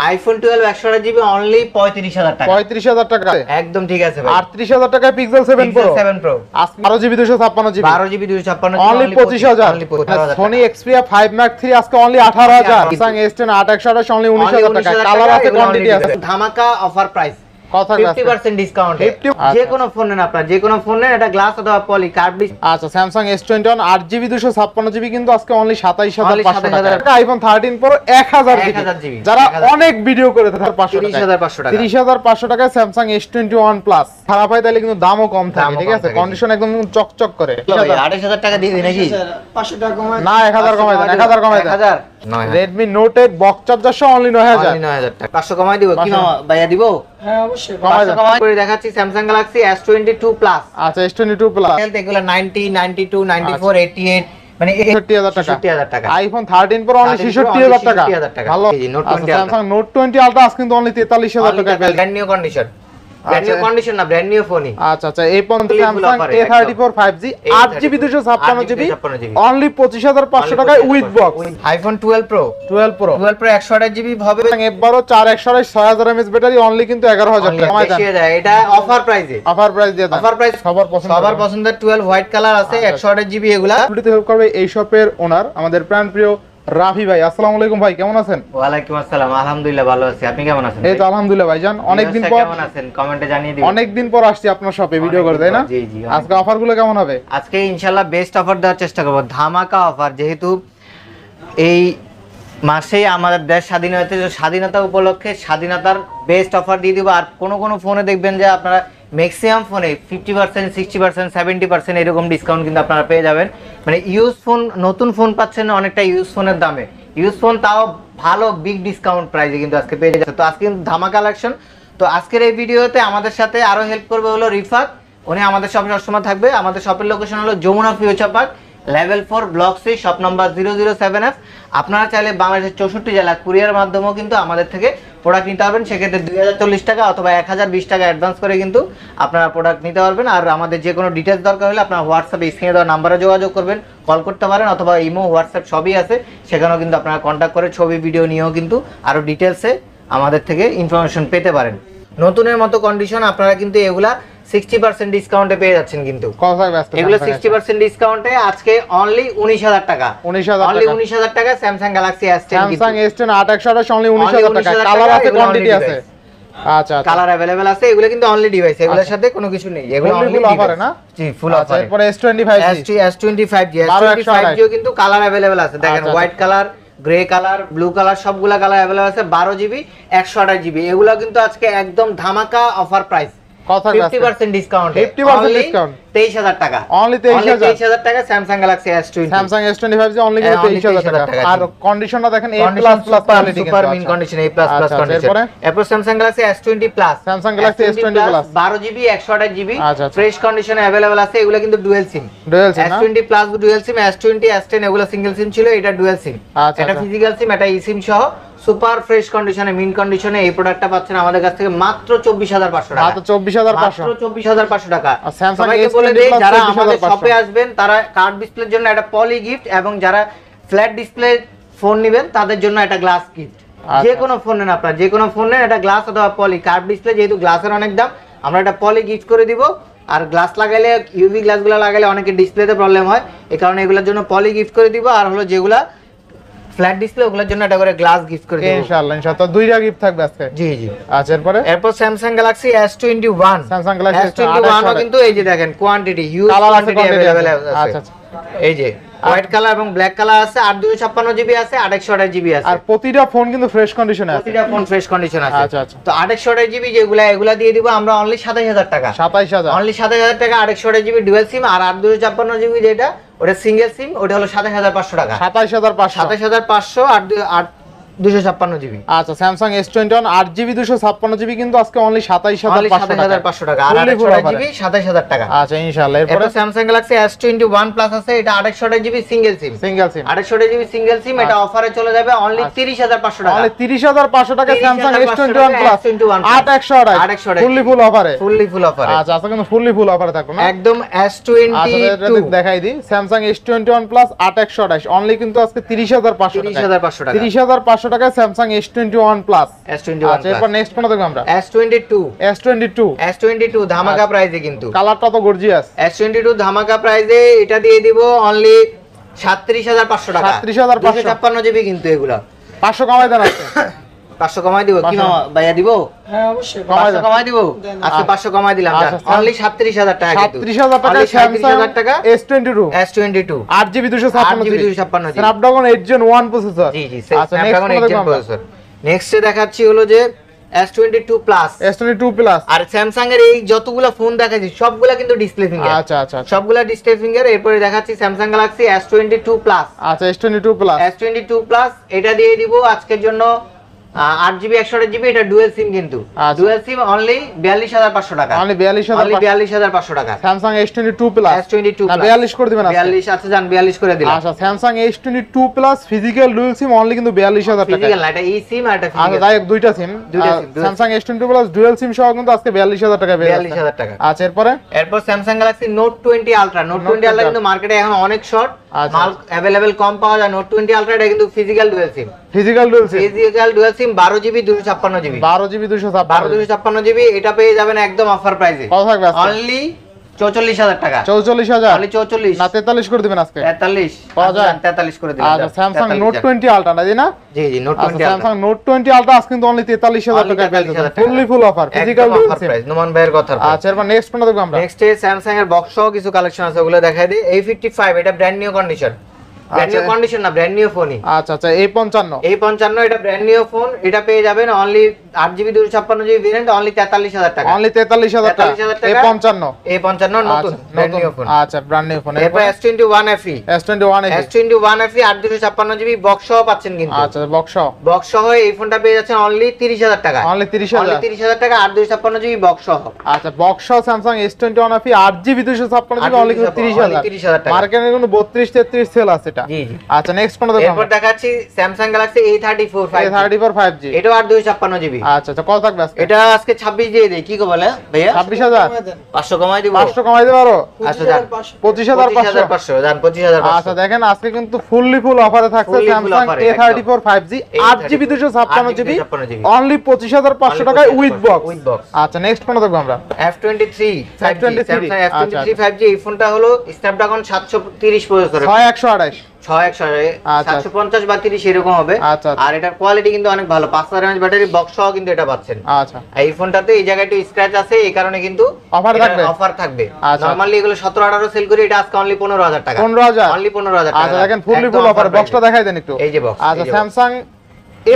IPhone 12 128GB only 35000 টাকা। 35000 টাকা একদম ঠিক আছে ভাই। 38000 টাকায় pixel 7 pro. 7 pro. 12GB 256GB। 12GB 256GB only 25000। Sony Xperia 5 Mark 3 আজকে অনলি 18000। Samsung S10 8128 অনলি 19000 টাকা। কালার আছে, কোয়ান্টিটি আছে। ধামাকা অফার প্রাইস। 50% ডিসকাউন্ট। যে কোনো ফোন নেন আপনারা, যে কোনো ফোন নেন, এটা গ্লাস অথবা পলি কার্ভ ডিসপ্লে। আচ্ছা, Samsung S21 8GB 256GB কিন্তু আজকে অনলি 27500 টাকা। iPhone 13 Pro 1000GB যারা অনেক ভিডিও করে তাদের 30500 টাকা। 30500 টাকায় Samsung S21 Plus খারাপ হয় তাহলে কিন্তু দামও কম থাকে, ঠিক আছে? কন্ডিশন একদম চকচক করে। 28000 টাকা দিয়ে দিই নাকি? 500 টাকা কমায় না, 1000 কমায় দেন, 1000 কমায় দেন। 1000 Redmi Note 8 বক্স চার্জার সহ অনলি 9000। 9000 টাকা। 500 কমাই দিব কি ভাইয়া দিব? হ্যাঁ অবশ্যই। 500 কমাই করে দেখাচ্ছি Samsung Galaxy S22 Plus। আচ্ছা, S22 Plus এগুলো 90, 92, 94, 88 মানে 67000 টাকা। 67000 টাকা। iPhone 13 Pro অনলি 66000 টাকা। ভালো। Note 20 Samsung Note 20 Ultra আজকে কিন্তু অনলি 43000 টাকা পেয়ে। Brand new condition. Brand new condition না, ব্র্যান্ড নিউ ফোনই। আচ্ছা আচ্ছা, এই পর্যন্ত Samsung A34 5G 8GB 256GB only 25500 টাকায় with box. iPhone 12 Pro 12 Pro 128GB হবে। F12 428 6000 mAh ব্যাটারি অনলি কিন্তু 11000 টাকা। বেশি হয়ে যায়, এটা অফার প্রাইসে। অফার প্রাইস দিয়ে দাও। অফার প্রাইস সবার পছন্দের 12 হোয়াইট কালার আছে 128GB এগুলা। ভিডিওতে হেল্প করবে এই শপের ওনার আমাদের প্রাণপ্রিয় রাফি ভাই। আসসালামু আলাইকুম ভাই, কেমন আছেন? ওয়া আলাইকুম আসসালাম, আলহামদুলিল্লাহ ভালো আছি। আপনি কেমন আছেন? এই তো আলহামদুলিল্লাহ ভাইজান, অনেকদিন পর। কেমন আছেন কমেন্টে জানিয়ে দিন। অনেকদিন পর আসছি আপনার শপে ভিডিও করতে, তাই না? জি জি। আজকে অফারগুলো কেমন হবে? আজকে ইনশাআল্লাহ বেস্ট অফার দেওয়ার চেষ্টা করব, ধামাকা অফার। যেহেতু এই মাসে আমাদের দেশ স্বাধীনতা উপলক্ষে স্বাধীনতার বেস্ট অফার দিয়ে দিব। আর কোন ফোনে দেখবেন যে আপনারা ম্যাক্সিমাম ফোনে 50%, 60%, 70% এরকম ডিসকাউন্ট কিন্তু আপনারা পেয়ে যাবেন। মানে ইউজ ফোন, নতুন ফোন পাচ্ছেন অনেকটা ইউজ ফোনের দামে। ইউজ ফোন তাও ভালো বিগ ডিসকাউন্ট প্রাইসে কিন্তু আজকে পেয়ে যাচ্ছে। তো আজকে কিন্তু ধামাকা কালেকশন। তো আজকের এই ভিডিওতে আমাদের সাথে আরো হেল্প করবে হলো রিফাত। উনি আমাদের শপে সবসময় থাকবে। আমাদের শপের লোকেশন হলো Jamuna Future Park, level 4, block 3, shop number 007F। আপনারা চাইলে বাংলাদেশের 64 জেলা কুরিয়ার মাধ্যমেও কিন্তু আমাদের থেকে প্রোডাক্ট নিতে পারবেন। সেক্ষেত্রে 2040 টাকা অথবা 1020 টাকা অ্যাডভান্স করে কিন্তু আপনারা প্রোডাক্ট নিতে পারবেন। আর আমাদের যে কোনো ডিটেলস দরকার হলে আপনারা হোয়াটসঅ্যাপে স্ক্রিনে দেওয়া নাম্বারে যোগাযোগ করবেন, কল করতে পারেন, অথবা ইমো, হোয়াটসঅ্যাপ সবই আছে, সেখানেও কিন্তু আপনারা কন্ট্যাক্ট করে ছবি ভিডিও নিয়েও কিন্তু আরও ডিটেলসে আমাদের থেকে ইনফরমেশন পেতে পারেন। নতুনের মতো কন্ডিশন আপনারা কিন্তু এগুলা 60% ডিসকাউন্টে পেয়ে যাচ্ছেন। কিন্তু এগুলো 60% ডিসকাউন্টে আজকে অনলি 19000 টাকা। 19000 টাকা Samsung Galaxy S10। Samsung S10 828 only 19000 টাকা। কালার আছে, কোয়ান্টিটি আছে। আচ্ছা, কালার अवेलेबल আছে। এগুলো কিন্তু অনলি ডিভাইস, এগুলোর সাথে কোনো কিছু নেই। এগুলো অনলি অফারে না? জি, ফুল অফারে। এরপর S25G S25G ও কিন্তু কালার अवेलेबल আছে। দেখেন white colour, grey colour, blue colour, সবগুলা কালার अवेलेबल আছে। 12GB 128GB এগুলো কিন্তু আজকে একদম ধামাকা অফার প্রাইস। 50% ডিসকাউন্ট। 50% ডিসকাউন্ট 23000 টাকা। অনলি 23000 টাকা Samsung Galaxy S20। Samsung S25 only 23000 টাকা। আর কন্ডিশনটা দেখেন A++ quality, super mint condition, A++ condition. এরপর Samsung Galaxy S20 Plus, Samsung Galaxy S20 Plus 12GB 128GB fresh কন্ডিশনে अवेलेबल আছে। এগুলো কিন্তু dual SIM. S20 Plus dual SIM, S20 S10 এগুলো single সিম ছিল, এটা ডুয়াল সিম। এটা ফিজিক্যাল সিম, এটা ই-সিম সহ সুপার ফ্রেশ কন্ডিশনে, মিন কন্ডিশনে এই প্রোডাক্টটা পাচ্ছেন আমাদের কাছ থেকে মাত্র 24500 টাকা। মাত্র 24500, মাত্র 24500 টাকা। Samsung S20 যারা আমাদের শপে আসবেন তারা কার্ড ডিসপ্লের জন্য একটা পলি গিফট, এবং যারা ফ্ল্যাট ডিসপ্লে ফোন নেবেন তাদের জন্য একটা গ্লাস গিফট। যে কোনো ফোন নেন আপনারা, যে কোনো ফোন নেন, এটা গ্লাস অথবা পলি। কার্ড ডিসপ্লে যেহেতু গ্লাসের অনেক দাম, আমরা একটা পলি গিফট করে দিব। আর গ্লাস লাগাইলে, ইউভি গ্লাসগুলো লাগাইলে অনেকে ডিসপ্লেতে প্রবলেম হয়, এই কারণে এগুলোর জন্য পলি গিফট করে দিব। আর হলো যেগুলা ফ্ল্যাট ডিসপ্লে ওগুলোর জন্য একটা করে গ্লাস গিফট করে দেব ইনশাআল্লাহ। ইনশাআল্লাহ দুইটা গিফট থাকবে আজকে। জি জি। আচ্ছা, এরপর Samsung Galaxy S21। Samsung Galaxy S21 ও কিন্তু এই যে দেখেন কোয়ান্টিটি হিউজ কোয়ান্টিটি अवेलेबल আছে। আচ্ছা, এই যে হোয়াইট কালার এবং ব্ল্যাক কালার আছে। 8256GB আছে, 828GB আছে। আর প্রতিটা ফোন কিন্তু ফ্রেশ কন্ডিশনে আছে। প্রতিটা ফোন ফ্রেশ কন্ডিশন আছে। আচ্ছা আচ্ছা। তো 828GB এগুলা দিয়ে দিব আমরা অনলি 27000 টাকা। 27000 অনলি 27000 টাকা 828GB ডুয়াল সিম। আর 8256GB যেটা ওটা সিঙ্গেল সিম, ওটা হলো 27500 টাকা। 27500 আর 256GB। আচ্ছা, Samsung S21 8GB 256GB কিন্তু আজকে অনলি 27500 টাকা। আর 828GB 27000 টাকা। আচ্ছা, ইনশাআল্লাহ। এরপর Samsung Galaxy S21 Plus আছে, এটা 828GB সিঙ্গেল সিম। 828GB সিঙ্গেল সিম, এটা অফারে চলে যাবে অনলি 30500 টাকা। অনলি 30500 টাকা Samsung S21 Plus 828 ফুল অফারে। ফুল অফারে। আচ্ছা, আজকে কিন্তু ফুল অফারে থাকবে না? একদম S22। আচ্ছা, দেখাই দিই Samsung S21 Plus 828 অনলি কিন্তু আজকে 30500 টাকা। 30500 টাকা। 30500 5,500 টাকায় স্যামসাং S21 প্লাস। S21 আচ্ছা এরপর নেক্সট কোনটা দেখব আমরা? S22 ধামাকা প্রাইসে কিন্তু কালারটা তো গর্জিয়াস। S22 ধামাকা প্রাইসে এটা দিয়ে দিব অনলি 37,500 টাকা। 37,556 জিবি কিন্তু এগুলা 500 কমাই দেন আজকে। 500 কমাই দিব কি মামা ভাইয়া দিব? হ্যাঁ অবশ্যই 500 কমাই দিব আজকে 500 কমাই দিলাম জান অনলি 37,000 টাকা কিন্তু 37,000 টাকা Samsung S22 8GB 256 Snapdragon 8 Gen 1 processor. জি জি স্ন্যাপড্রাগন 8 Gen প্রসেসর। নেক্সটে দেখাচ্ছি হলো যে S22 প্লাস আর স্যামসাং এর এই যতগুলা ফোন দেখাচ্ছি সবগুলা কিন্তু ডিসপ্লে ফিঙ্গার। আচ্ছা আচ্ছা সবগুলা ডিসপ্লে ফিঙ্গার। এরপরে দেখাচ্ছি স্যামসাং গ্যালাক্সি S22 প্লাস। আচ্ছা S22 প্লাস এটা দিয়ে দিব আজকের জন্য 8GB 128GB। এটা ডুয়াল সিম কিন্তু ডুয়াল সিম অনলি 42,500 টাকা। অনলি 42,500 টাকা স্যামসাং S22 প্লাস। না 42 করে দিবেন আজকে। 42 আচ্ছা জান 42 করে দিলাম। আচ্ছা Samsung S22 plus physical dual সিম অনলি কিন্তু 42,000 টাকা। ফিজিক্যাল না এটা ই সিম আর এটা আচ্ছা ফিজিক্যাল। তাই দুইটা সিম Samsung S22 plus dual SIM সহ কিন্তু আজকে 42,000 টাকা পেয়ে যাচ্ছে। 42,000 টাকা। আচ্ছা এরপর Samsung Galaxy note 20 ultra. Note 20 ultra কিন্তু মার্কেটে এখন অনেক শর্ট মাল अवेलेबल কম পাওয়া যায়। নোট 20 আলট্রা এটা কিন্তু ফিজিক্যাল ডুয়াল সিম। ফিজিক্যাল ডুয়াল সিম 12GB 256GB 12GB এটা পেয়ে যাবেন একদম অফার প্রাইসে। কত থাকবে আজকে? অনলি 44,000 টাকা। 44,000 অনলি 44 না 43 করে দিবেন আজকে। 43 পাওয়া যায়? 43 করে দিবেন। আচ্ছা স্যামসাং নোট 20 আলট্রা না জি না? জি জি note 20 ultra. Samsung note 20 ultra আজকে কিন্তু অনলি 43,000 টাকা পেয়ে যাবেন। Full offer physical dual sim. Noman ভাইয়ের কথা। আচ্ছা এরপর নেক্সট কোনটা দেখব আমরা? নেক্সট এ স্যামসাং এর বক্স সহ কিছু কালেকশন আছে ওগুলো দেখাই দিই। A55 এটা brand new condition. Brand new condition না ব্র্যান্ড নিউ ফোনই। আচ্ছা আচ্ছা A55 এটা ব্র্যান্ড নিউ ফোন। এটা পেয়ে যাবেন only 8GB 256GB variant only 43,000 টাকা। অনলি 43,000 টাকা A55 নতুন ব্র্যান্ড নিউ ফোন। আচ্ছা ব্র্যান্ড নিউ ফোন। এরপর S21 FE 856GB বক্স সহ পাচ্ছেন কিন্তু। আচ্ছা বক্স সহ এই ফোনটা পেয়ে যাচ্ছেন অনলি 30,000 টাকা। অনলি 30,000 টাকা 856GB বক্স সহ। আচ্ছা বক্স সহ Samsung S21 FE 8GB 256GB only 30,000 টাকা। মার্কেটে কিন্তু 32 33 সেল আছে এটা। জি জি। আচ্ছা নেক্সট কোনটা দেখব? এরপর দেখাচ্ছি স্যামসাং গ্যালাক্সি A34 5G। এটা 856GB। আচ্ছা আচ্ছা কত থাকবে আজকে? এটা আজকে 26 দিয়ে দেই কি কো বলে ভাইয়া? 26,000 500 কমাই দিব। 500 কমাই দিতে পারো? আচ্ছা যান 25,500 জান 25,500। আচ্ছা দেখেন আজকে কিন্তু ফুল অফারে থাকছে Samsung A34 5G 8GB 256GB only 25,500 টাকায় উইথ বক্স। আচ্ছা নেক্সট কোনটা দেখব আমরা? F23 Samsung F23 5G। এই ফোনটা হলো স্ন্যাপড্রাগন 730 প্রসেসর। 750 বা 30 এরকম হবে। আর এটার কোয়ালিটি কিন্তু অনেক ভালো। 5000 mAh ব্যাটারি বক্স সহ কিন্তু এটা পাচ্ছেন। আচ্ছা এই ফোনটাতে এই জায়গায় একটু স্ক্র্যাচ আছে এই কারণে কিন্তু অফার থাকবে। নরমালি এগুলো 17 18 সেল করে এটা আজকে অনলি 15,000 টাকা। 15,000 অনলি 15,000 টাকা। আচ্ছা দেখেন ফুল অফার বক্সটা দেখাই দেন একটু। এই যে বক্স। আচ্ছা স্যামসাং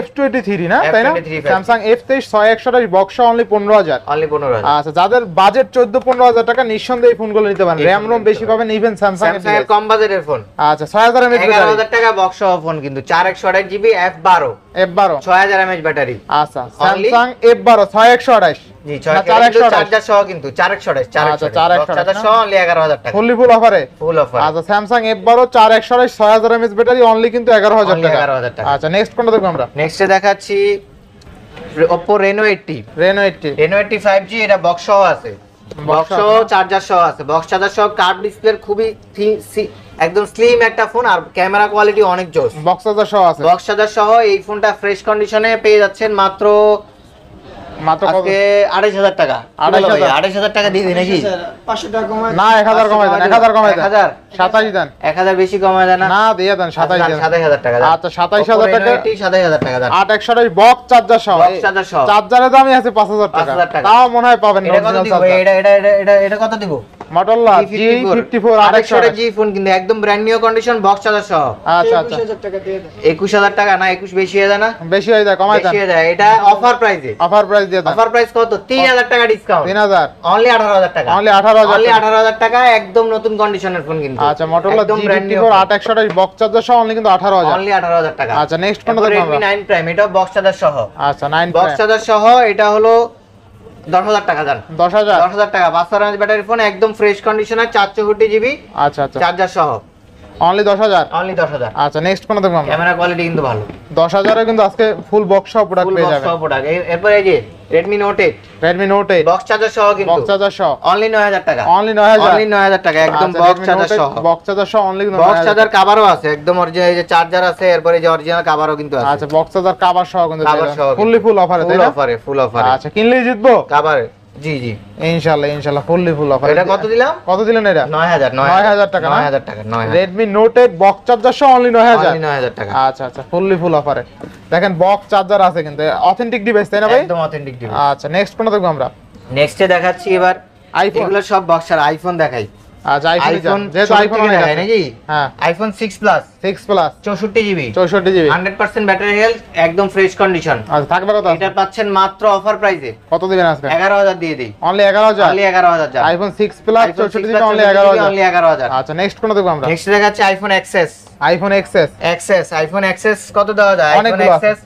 F23 না তাই না? Samsung F23 6128 box only 15,000। Only 15,000। আচ্ছা যাদের বাজেট 14-15,000 টাকা নিঃসন্দেহে এই ফোনগুলো নিতে পারেন। RAM ROM বেশি পাবেন ইভেন স্যামসাং এর কম বাজেটের ফোন। আচ্ছা 6000 mAh 11,000 টাকা বক্স সহ ফোন কিন্তু 4128GB F12 6000 mAh ব্যাটারি। আচ্ছা স্যামসাং F12 6128 জি 6128 চার্জার সহ কিন্তু 4128 চার্জার সহ অনলি 11,000 টাকা। ফুল অফারে ফুল অফার। আচ্ছা Samsung F12 4128 6000 mAh battery only কিন্তু 11,000 টাকা। আচ্ছা নেক্সট কোনটা দেখব আমরা? নেক্সটে দেখাচ্ছি Oppo Reno 80 5G। এটা বক্স সহ আছে। বক্স সহ চার্জার সহ আছে। বক্স চার্জার সহ কার্ভ ডিসপ্লে খুবই একদম স্লিম একটা ফোন আর ক্যামেরা কোয়ালিটি অনেক জোস। বক্স চার্জার সহ আছে। বক্স চার্জার সহ এই ফোনটা ফ্রেশ কন্ডিশনে পেয়ে যাচ্ছেন মাত্র আজকে 2,500 টাকা। 2,500 টাকা দিয়ে দিই নাকি? 500 টাকা কমায় না 1000 কমায় দেন। 1000 কমায় দেন। 27 দেন। 1000 বেশি কমায় দেন না দিয়ে দেন 27 দেন। 27,000 টাকা। আচ্ছা 27,000 টাকা 27,000 টাকা দেন। 8128 বক্স চার্জার সহ। চার্জারের দামই আছে 5,000 টাকা। তাও মনে হয় পাবেন না। এটা কত দিব? এটা কত দিব? Motorola G54 800G ফোন কিন্তু একদম brand new condition box charger সহ। আচ্ছা আচ্ছা 21,000 টাকা দিয়ে দেন। 21,000 টাকা না 21 বেশি হয়ে যায় না? বেশি হয়ে যায় কমাই দেন। বেশি হয়ে যায়। এটা অফার প্রাইসে। অফার প্রাইস দিয়ে দেন। অফার প্রাইস কত? 3,000 টাকা ডিসকাউন্ট। 3,000 অনলি 18,000 টাকা। অনলি 18,000 অনলি 18,000 টাকা একদম নতুন কন্ডিশনের ফোন কিন্তু। আচ্ছা Motorola G54 8128 বক্স চার্জার সহ অনলি কিন্তু 18,000। অনলি 18,000 টাকা। আচ্ছা নেক্সট কোনটা দেখব আমরা? Redmi 9 Prime এটা বক্স চার্জার সহ। আচ্ছা 9 বক্স চার্জার সহ এটা হলো 10,000 টাকা জান। 10,000 টাকা 5000 mAh ব্যাটারি ফোন একদম ফ্রেশ কন্ডিশনার 464GB। আচ্ছা আচ্ছা চার্জার সহ অনলি 10000 অনলি 10000। আচ্ছা নেক্সট কোন দেখব আমরা? ক্যামেরা কোয়ালিটি কিন্তু ভালো। 10000 এ কিন্তু আজকে ফুল বক্স সহ প্রোডাক্ট পেয়ে যাবেন। ফুল বক্স সহ প্রোডাক্ট। এরপর এই যে Redmi Note 8, Redmi Note 8 box charger সহ কিন্তু, বক্স চার্জার সহ অনলি 9000 টাকা। অনলি 9000, অনলি 9000 টাকা একদম বক্স চার্জার সহ। বক্স চার্জার সহ অনলি বক্স চার্জার কভারও আছে, একদম অরিজিনাল, এই যে চার্জার আছে, এরপর এই যে অরিজিনাল কভারও কিন্তু আছে। আচ্ছা বক্স চার্জার কভার সহ কিন্তু কভার সহ ফুললি ফুল অফারে, তাই ফুল না? অফারে, ফুল অফারে। আচ্ছা কিনলেই জিতবো কভার, জি জি ইনশাআল্লাহ ইনশাআল্লাহ ফুললি ফুল অফার। এটা কত দিলাম? কত দিলেন এটা? 9000 টাকা না? 9000 টাকা 9000। Redmi Note 8 বক্স চার্জার সহ অনলি 9000। অনলি 9000 টাকা। আচ্ছা আচ্ছা ফুললি ফুল অফারে দেখেন বক্স চার্জার আছে কিন্তু অথেন্টিক ডিভাইস, তাই না ভাই? একদম অথেন্টিক ডিভাইস। আচ্ছা নেক্সট কোন দেখব আমরা? নেক্সটে দেখাচ্ছি এবার আইফোন। এগুলো সব বক্সার। আইফোন দেখাই। আচ্ছা আইফোন যেহেতু আইফোন অনেক দেখাই আছে নাকি? হ্যাঁ iPhone 6 plus 6 plus 64 GB 64 GB 100% battery health, একদম ফ্রেশ কন্ডিশন। আচ্ছা থাকবে কত? এটা পাচ্ছেন মাত্র অফার প্রাইসে। কত দিবেন আজকে? 11000 দিয়ে দেই। অনলি 11000। অনলি 11000 যা। IPhone 6 plus 64 GB only 11000। Only 11000। আচ্ছা নেক্সট কোন দেখব আমরা? নেক্সট দেখাচ্ছি iPhone XS. IPhone XS. IPhone XS কত দেওয়া যায়? আইফোন অনেকগুলো আছে। এক্সএস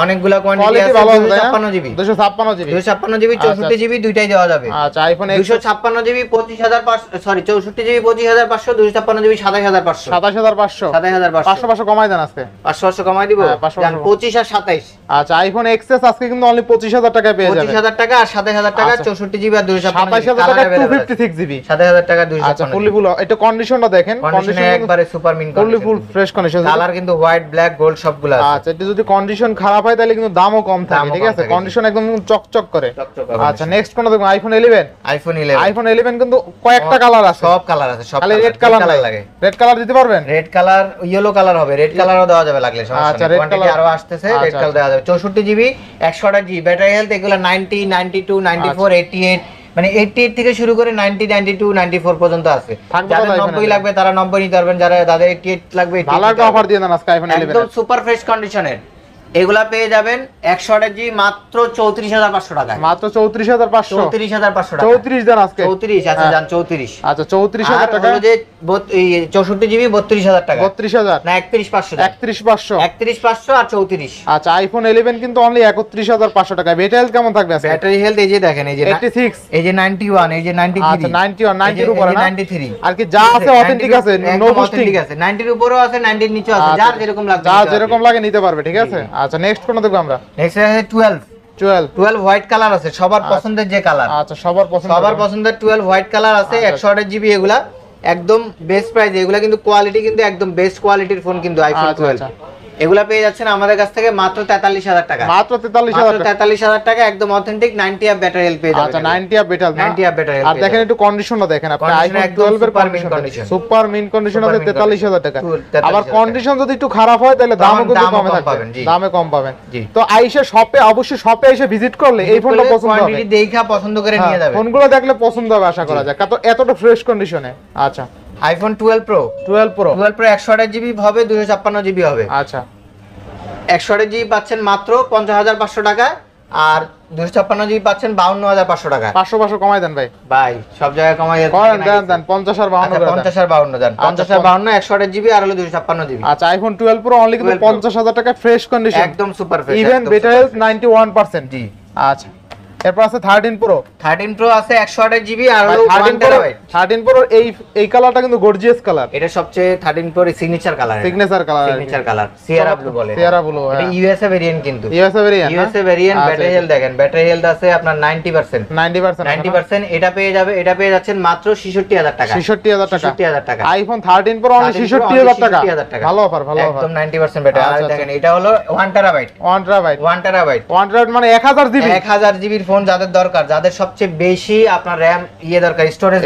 অনেকগুলা কোয়ান্টিটি কোয়ালিটি আছে। ভালো আছে, তাই না? 256 জিবি 256 জিবি 256 জিবি 64 জিবি দুইটাই দেওয়া যাবে। আচ্ছা iPhone XS 256 GB 25500, sorry 64 GB 25500, 256 GB 27500। 27500 27500 500 কমাই দেন আজকে। 500 কমাই দিব। হ্যাঁ, 500 জান 25 আর 27। আচ্ছা আইফোন এক্সএস আজকে কিন্তু অনলি 25000 টাকায় পেয়ে যাবেন। 25000 টাকা আর 27000 টাকা, আচ্ছা। 64 জিবি আর 256 জিবি 27000 টাকা 256 জিবি 27000 টাকা আচ্ছা 256 ফুললি ফুল এটা কন্ডিশনটা দেখেন, কন্ডিশনে একবারে super mint fully full fresh condition. Colour কিন্তু হোয়াইট, ব্ল্যাক, গোল্ড সবগুলো আছে। আচ্ছা এটা যদি কন্ডিশন খারাপ হয় তাহলে কিন্তু দামও কম থাকে, দামও ঠিক কম আছে? থাকে, কন্ডিশন একদম চকচক করে। চকচক আচ্ছা নেক্সট কোন দেখুন? আইফোন 11। আইফোন 11 আইফোন 11 কিন্তু কয়েকটা কালার আছে, সব কালার আছে, সব খালি রেড কালার লাগে। রেড কালার দিতে পারবেন? রেড কালার, ইয়েলো কালার হবে, রেড কালারও দেওয়া যাবে লাগলে, সমস্যা আচ্ছা, নেই। red কোয়ান্টিটি color- আরো আসতেছে, রেড আচ্ছা, কালার দেওয়া যাবে। 64 জিবি 128 জিবি ব্যাটারি হেলথ, এগুলো 90, 92, 94, 88, মানে 88 থেকে শুরু করে 90, 92, 94 পর্যন্ত আছে। থাকবে যাদের কত iPhone 90 লাগবে তারা 90 নিতে পারবেন, যারা যাদের 88 লাগবে 88 ভালো একটা নিতে অফার পারবেন। দিয়ে দেন আজকে আইফোন 11 একদম সুপার ফ্রেশ কন্ডিশনের এগুলা পেয়ে যাবেন 128 জিবি মাত্র 34500 টাকায়। মাত্র 34500। 34500 টাকা। 34 দেন আজকে। 34 আছে, হ্যাঁ। জান 34। আচ্ছা 34000 টাকা। হলো যে 64 জিবি 32000 টাকা 32000 না 31500 31500 31500 আর 34। আচ্ছা আইফোন 11 কিন্তু অনলি 31500 টাকা। ব্যাটারি হেলথ কেমন থাকবে আজকে? ব্যাটারি হেলথ এই যে দেখেন, এই যে 86, এই যে 91, এই যে 93, আচ্ছা 91 90 এর উপরে না? 93 আর কি যা আছে অথেন্টিক আছে, নো বুস্টিং ঠিক আছে। 90 এর উপরেও আছে, 90 এর নিচেও আছে, যার যেরকম লাগবে যা যেরকম লাগে নিতে পারবে, ঠিক আছে? আচ্ছা নেক্সট কোন দেখব আমরা? নেক্সট আছে 12 হোয়াইট কালার আছে, সবার পছন্দের যে কালার, আচ্ছা সবার পছন্দ, সবার পছন্দের 12 হোয়াইট কালার আছে। 128 জিবি এগুলা একদম বেস্ট প্রাইস, এগুলা কিন্তু কোয়ালিটি কিন্তু একদম বেস্ট কোয়ালিটির ফোন কিন্তু আইফোন 12 এগুলা পেয়ে যাচ্ছেন আমাদের কাছ থেকে মাত্র 43000 টাকা। মাত্র 43000 টাকা। 43000 টাকা একদম অথেন্টিক 90 অ্যাপ ব্যাটারি হেলথ পেয়ে যাবেন। আচ্ছা 90 অ্যাপ ব্যাটারি 90 অ্যাপ ব্যাটারি আর দেখেন একটু কন্ডিশনটা দেখেন আপনি Condition আইফোন একদম 12 এর super mint condition condition। Super mint condition Super আছে mint 43000 টাকা। 43,000 আবার টাকা। কন্ডিশন যদি একটু খারাপ হয় তাহলে দামও কিন্তু দামও কমে কম থাকবে, পাবেন, জি। দামে কম পাবেন। জি। তো আইসা শপে অবশ্যই শপে এসে ভিজিট করলে এই ফোনটা পছন্দ হবে, কোয়ান্টিটি দেখা পছন্দ করে নিয়ে যাবেন। ফোনগুলো দেখলে পছন্দ হবে আশা করা যায়, কারণ এতটা ফ্রেশ কন্ডিশনে। আচ্ছা আইফোন 12 প্রো 12 প্রো 128 জিবি হবে, 256 জিবি হবে। আচ্ছা 128 জিবি পাচ্ছেন মাত্র 50500 টাকা আর 256 জিবি পাচ্ছেন 52500 টাকা। 500 কমাই দেন ভাই, ভাই সব জায়গায় কমাই দেন দেন 50 আর 52 করে দেন। 50 আর 52 দেন। 50 আর 52 128 জিবি আর হলো 256 জিবি। আচ্ছা আইফোন 12 প্রো অনলি কিন্তু 12 Pro 50000 টাকা ফ্রেশ কন্ডিশন, একদম super fresh, even battery health 91%। জি। আচ্ছা এরপর আছে 13 প্রো 13 প্রো আছে 128 জিবি আর হলো 13 1 প্রো টেরাবাইট। 13 প্রো এই কালারটা কিন্তু গর্জিয়াস কালার, এটা সবচেয়ে 13 pro signature colour, signature colour, signature colour Sierra blue বলে। সিয়েরা ব্লু, এটা ইউএসএ ভেরিয়েন্ট কিন্তু, USA variant, USA variant. Battery health দেখেন, ব্যাটারি হেলথ আছে আপনার 90%, 90% এটা পেয়ে যাবে, এটা পেয়ে যাচ্ছেন মাত্র 66000 টাকা। 66000 টাকা, 66000 টাকা। আইফোন 13 প্রো অনলি 13 Pro 66000 টাকা, 66000 টাকা। ভালো অফার, ভালো অফার, একদম 90% ব্যাটারি। আর আচ্ছা, দেখেন এটা হলো 1 টেরাবাইট, 1 টেরাবাইট, 1 টেরাবাইট 1 টেরাবাইট মানে 1000 জিবি, 1000 জিবির ফোন যাদের দরকার, যাদের সবচেয়ে বেশি আপনার RAM দরকার, স্টোরেজ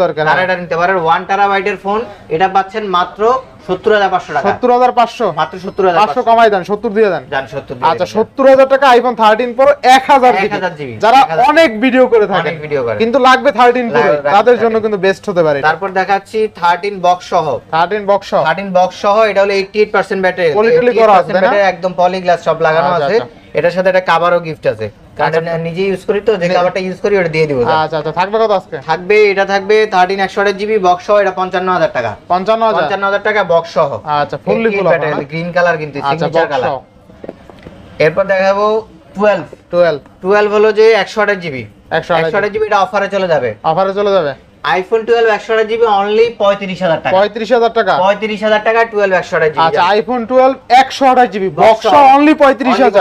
দরকার, তারা এটা নিতে পারেন। 1 টেরাবাইটের ফোন এটা পাচ্ছেন মাত্র 70500 টাকা। 70500 মাত্র 500 70500 কমাই দেন, 70 দিয়ে দেন। জান 70 দিয়ে আচ্ছা দিন। 70000 টাকা আইফোন 13 প্রো 1000 জিবি। যারা 1000 অনেক ভিডিও করে থাকেন অনেক ভিডিও করে কিন্তু লাগবে 13 প্রো, লাগবে তাদের 13 জন্য কিন্তু বেস্ট হতে পারে এটা। তারপর দেখাচ্ছি 13 বক্স সহ, 13 বক্স 13 বক্স সহ এটা হলো 88% ব্যাটারি, Poly করা আছে, তাই না? ব্যাটারি একদম পলি গ্লাস সব লাগানো আচ্ছা, আছে। আচ্ছা। এটার সাথে একটা কভারও গিফট আছে, কারণ নিজে ইউজ করি তো, যে কভারটা ইউজ করি ওটা দিয়ে দিব। আচ্ছা আচ্ছা থাকবে কত আজকে? থাকবে এটা থাকবে 13 128 জিবি বক্স সহ, এটা 55000 টাকা। 55000 55000 টাকা বক্স সহ। আচ্ছা fully full offer, green colour কিন্তু আচ্ছা সিগনেচার বক্স কালার। এরপর দেখাবো 12 হলো যে 128 জিবি, 128 জিবি এটা অফারে চলে যাবে। অফারে চলে যাবে আইফোন 12 128GB অনলি 35000 টাকা। 35000 টাকা। 35000 টাকা 12 128GB। আচ্ছা আইফোন 12 128GB বক্স অনলি 35000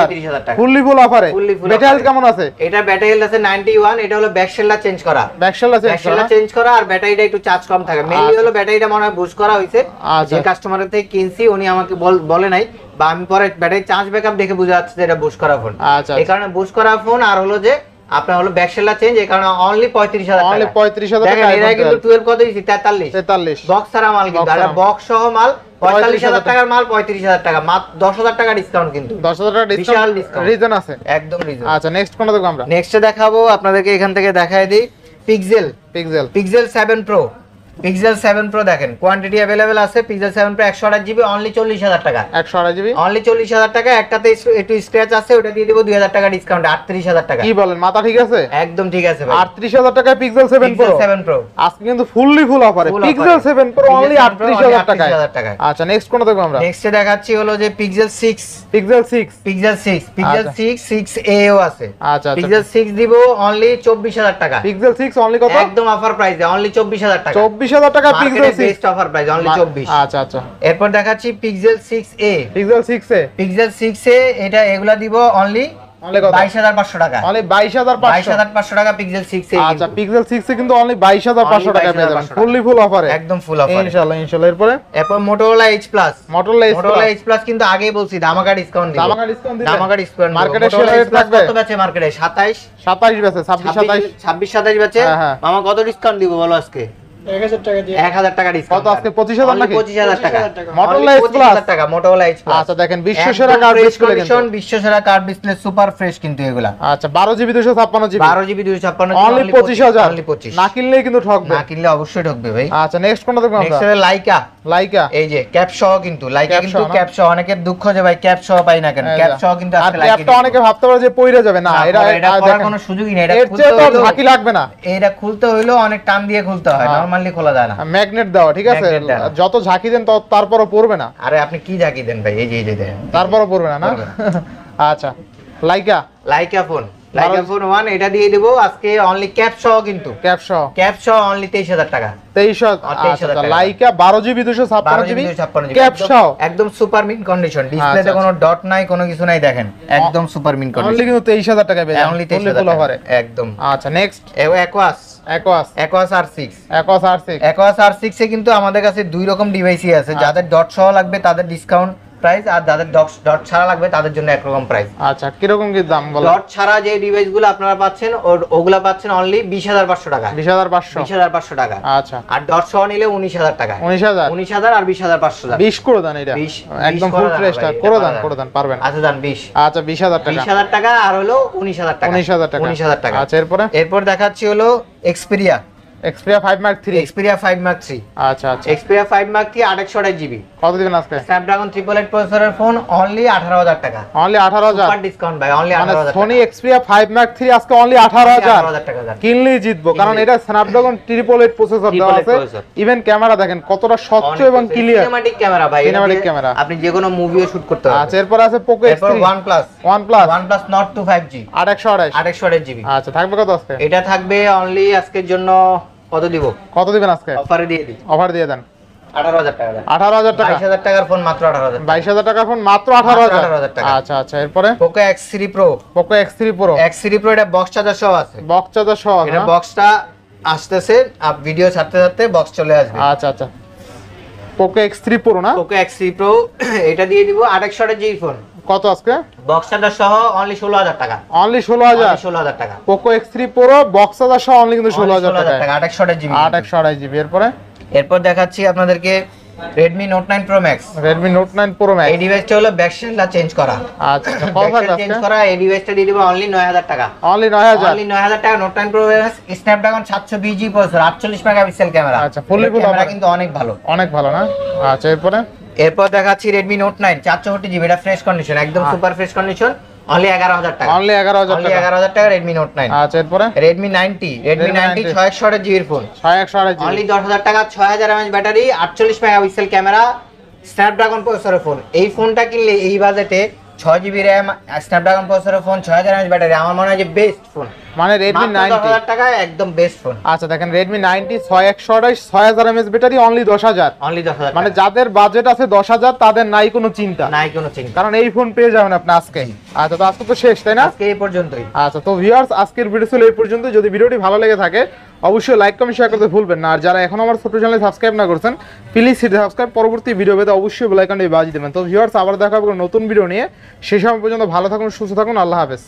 টাকা। ফুললি ফুল অফারে। ব্যাটারি হেলথ কেমন আছে? এটা ব্যাটারি হেলথ আছে 91, এটা হলো ব্যাক শেলটা চেঞ্জ করা। ব্যাক শেলটা চেঞ্জ করা আর ব্যাটারিটা একটু চার্জ কম থাকে। মেইনলি হলো ব্যাটারিটা মনে হয় বুস্ট করা হইছে। যে কাস্টমারের থেকে কিনছি উনি আমাকে বলে নাই, বা আমি পরে ব্যাটারি চার্জ ব্যাকআপ দেখে বুঝা যাচ্ছে যে এটা বুস্ট করা ফোন। এই কারণে বুস্ট করা ফোন, আর হলো যে আপনার হলো ব্যাক শেলটা চেঞ্জ, এই কারণে অনলি 35000 টাকা। অনলি 35000 টাকা। দেখেন এটা কিন্তু 12 কত দিছি 43 বক্স ছাড়া মাল, কিন্তু আর বক্স সহ মাল 45000 টাকার মাল 35000 টাকা, মাত্র 10000 টাকা ডিসকাউন্ট। কিন্তু 10000 টাকা ডিসকাউন্ট রিজন আছে, একদম রিজন। আচ্ছা নেক্সট কোনটা দেখব আমরা? নেক্সটে দেখাবো আপনাদেরকে, এখান থেকে দেখাই দিই পিক্সেল 7 প্রো। পিক্সেল 7 প্রো দেখেন কোয়ান্টিটি अवेलेबल আছে। পিক্সেল 7 প্রো 128GB অনলি 40000 টাকা। 128GB অনলি 40000 টাকা। একটাতে একটু স্ক্র্যাচ আছে, ওটা দিয়ে দেব 2000 টাকা ডিসকাউন্ট, 38000 টাকা। কি বলেন, মাথা ঠিক আছে? একদম ঠিক আছে ভাই। 38000 টাকায় পিক্সেল 7 প্রো। আজকে কিন্তু ফুললি ফুল অফারে পিক্সেল 7 প্রো অনলি 38000 টাকায়। আচ্ছা নেক্সট কোনটা দেখব আমরা? নেক্সটে দেখাচ্ছি হলো যে পিক্সেল 6। পিক্সেল 6 এও আছে। আচ্ছা পিক্সেল 6 দিব অনলি 24000 টাকা। পিক্সেল 6 অনলি কত? একদম অফার প্রাইসে অনলি 24000 টাকা। 24000 টাকা pixel 6 best offer price only 24। আচ্ছা এরপর দেখাচ্ছি পিক্সেল 6a। পিক্সেল 6a এটা এগুলা দিব অনলি 22500 টাকা। অনলি 22500 টাকা পিক্সেল 6a। আচ্ছা পিক্সেল 6 এ কিন্তু অনলি 22500 টাকা পেয়ে যাবেন ফুললি ফুল অফারে, একদম ফুল অফার ইনশাআল্লাহ। এরপর Motorola H Plus। Motorola H Plus কিন্তু আগেই বলছি ধামাকা ডিসকাউন্ট দিব। ধামাকা ডিসকাউন্ট মার্কেটে শেয়ার রেট থাকবে কত বেচে? মার্কেটে 27 বেচে, 26 27 বেচে। মামা কত ডিসকাউন্ট দিব বলো আজকে? 1000 টাকা দিয়ে। 1000 টাকা ডিসকাউন্ট। কত আজকে 25000 নাকি? 25000 টাকা। Motorola H Plus টাকা Motorola H Plus। আচ্ছা দেখেন বিশ্বসেরা কার্ড ডিসপ্লে, কিন্তু বিশ্বসেরা কার্ড ডিসপ্লে সুপার ফ্রেশ কিন্তু এগুলা। আচ্ছা 12GB 256GB 12GB 256 only 25000। Only 25। না কিনলেই কিন্তু ঠকবে, না কিনলে অবশ্যই ঠকবে ভাই। আচ্ছা নেক্সট কোনটা দেখব আমরা? নেক্সট লাইকা। এই যে ক্যাপ সহ, কিন্তু লাইকা কিন্তু ক্যাপ সহ। অনেকের দুঃখ যে ভাই ক্যাপ সহ পাই না কেন, ক্যাপ সহ কিন্তু আজকে লাইকা। ক্যাপটা অনেকে ভাবতে পারে যে পইরা যাবে, না এটা করার কোনো সুযোগই নেই। এটা খুলতে হলো ঢাকি লাগবে না, এটা খুলতে হইলো অনেক টান দিয়ে খুলতে হয়, নরমালি খোলা যায় না। ম্যাগনেট দাও, ঠিক আছে? যত ঝাঁকি দেন তারপরও পড়বে না। আরে আপনি কি ঝাঁকি দেন ভাই? এই যে দেন, তারপরও পড়বে না। আচ্ছা লাইকা ফোন 1 এটা দিয়ে দেব আজকে অনলি ক্যাপ সহ, কিন্তু ক্যাপ সহ অনলি 23000 টাকা। 23000 টাকা। লাইকা 12GB 256GB ক্যাপ সহ, একদম সুপার মিন কন্ডিশন। ডিসপ্লেতে কোনো ডট নাই, কোনো কিছু নাই, দেখেন একদম সুপার মিন কন্ডিশন। অনলি কিন্তু 23000 টাকা পেয়ে যাবেন অনলি 23000 টাকা একদম। আচ্ছা next Aquas R6। Aquas R6 এ কিন্তু আমাদের কাছে দুই রকম ডিভাইসই আছে। যাদের ডট সহ লাগবে তাদের ডিসকাউন্ট প্রাইস, আর যাদের ডট ছাড়া লাগবে তাদের জন্য একরকম প্রাইস। আচ্ছা কি রকম কি দাম বলো? ডট ছাড়া যে ডিভাইসগুলো আপনারা পাচ্ছেন ওগুলা পাচ্ছেন অনলি 20500 টাকা। 20500 টাকা। আচ্ছা আর ডট সহ নিলে 19000 টাকা। 19000 আর 20500 টাকা। 20 করে দেন এটা, একদম ফুল ফ্রেশ করে দেন পারবেন। আচ্ছা দেন 20। আচ্ছা 20000 টাকা। 20000 টাকা আর হলো 19000 টাকা। 19000 টাকা। আচ্ছা এরপর দেখাচ্ছি হলো Xperia 5 Mark 3। Xperia 5 Mark 3। আচ্ছা Xperia 5 Mark 3 828GB। কত দিবেন আজকে? Snapdragon 888 প্রসেসরের ফোন অনলি 18000 টাকা। অনলি 18000 সুপার ডিসকাউন্ট ভাই, অনলি 18000 টাকা। Sony Xperia 5 Mark 3 আজকে অনলি 18000 টাকা। কিনলেই জিতবো, কারণ এটা Snapdragon 888 প্রসেসর দেওয়া আছে। ইভেন ক্যামেরা দেখেন কতটা স্বচ্ছ এবং ক্লিয়ার। সিনেম্যাটিক ক্যামেরা ভাই, সিনেম্যাটিক ক্যামেরা, আপনি যে কোনো মুভিও শুট করতে পারবেন। আচ্ছা এরপর আছে Poco X3। OnePlus Nord 2 5G 828GB। আচ্ছা থাকবে কত আজকে? এটা থাকবে অনলি আজকের জন্য কত দিবেন আজকে? অফারে দিয়ে দিই। অফার দিয়ে দেন 18000 টাকা। 18000 টাকা। 22000 টাকার ফোন মাত্র 18000। 22000 টাকার ফোন মাত্র 18000 টাকা। আচ্ছা এরপরে Poco X3 Pro এটা বক্স চার্জার সহ আছে। এটা বক্সটা আসতেছে, আপ ভিডিও ছাড়তে বক্স চলে আসবে। আচ্ছা Poco X3 Pro না? Poco X3 Pro এটা দিয়ে দিব 828GB ফোন। কত আজকে? বক্স চার্জার সহ অনলি 16000 টাকা। অনলি 16000 টাকা। Poco X3 Pro box charger সহ অনলি কিন্তু 16000 টাকা। 828GB। এরপর দেখাচ্ছি আপনাদেরকে Redmi Note 9 Pro Max। এই ডিভাইসটা হলো ব্যাক শেলটা চেঞ্জ করা। আচ্ছা কত টাকা চেঞ্জ করা? এই ডিভাইসটা দিয়ে দিব অনলি 9000 টাকা। অনলি 9000 টাকা। Note 9 Pro Max Snapdragon 720G processor, 48 megapixel camera. আচ্ছা ফুললি ফুল ক্যামেরা কিন্তু অনেক ভালো না? আচ্ছা এরপর দেখাচ্ছি Redmi Note 9 464GB। এটা ফ্রেশ কন্ডিশন, একদম সুপার ফ্রেশ কন্ডিশন, অনলি 11000 টাকা। অনলি 11000 টাকা Redmi Note 9। আচ্ছা এরপরে Redmi 90 628GB phone, 628GB only 10000 টাকা। 6000 mAh battery, 48 megapixel camera, Snapdragon প্রসেসরের ফোন। এই ফোনটা কিনলে এই বাজেটে 6GB RAM, স্ন্যাপড্রাগন প্রসেসরের ফোন, 6000 mAh ব্যাটারি, আমার মনে হয় যে বেস্ট ফোন। মানে Redmi 90 10,000 টাকায় একদম বেস্ট ফোন। আচ্ছা দেখেন Redmi 90 6128 6000 mAh battery only 10000। Only 10,000 মানে যাদের বাজেট আছে 10000 তাদের নাই কোনো চিন্তা, নাই কোনো চিন্তা, কারণ এই ফোন পেয়ে যাবেন আপনি আজকে। আচ্ছা তো আজকে তো শেষ তাই না? আজকে এই পর্যন্তই। আচ্ছা তো ভিউয়ার্স আজকের ভিডিও ছিল এই পর্যন্ত। যদি ভিডিওটি ভালো লেগে থাকে অবশ্যই লাইক কমেন্ট শেয়ার করতে ভুলবেন না। আর যারা এখন আমার ছোট চ্যানেলে সাবস্ক্রাইব না করছেন প্লিজ হিট সাবস্ক্রাইব, পরবর্তী ভিডিও পেতে অবশ্যই বেল আইকনটি বাজিয়ে দেবেন। তো ভিউয়ার্স আবার দেখা হবে কোনো নতুন ভিডিও নিয়ে, সেই সময় পর্যন্ত ভালো থাকুন, সুস্থ থাকুন, আল্লাহ হাফেজ।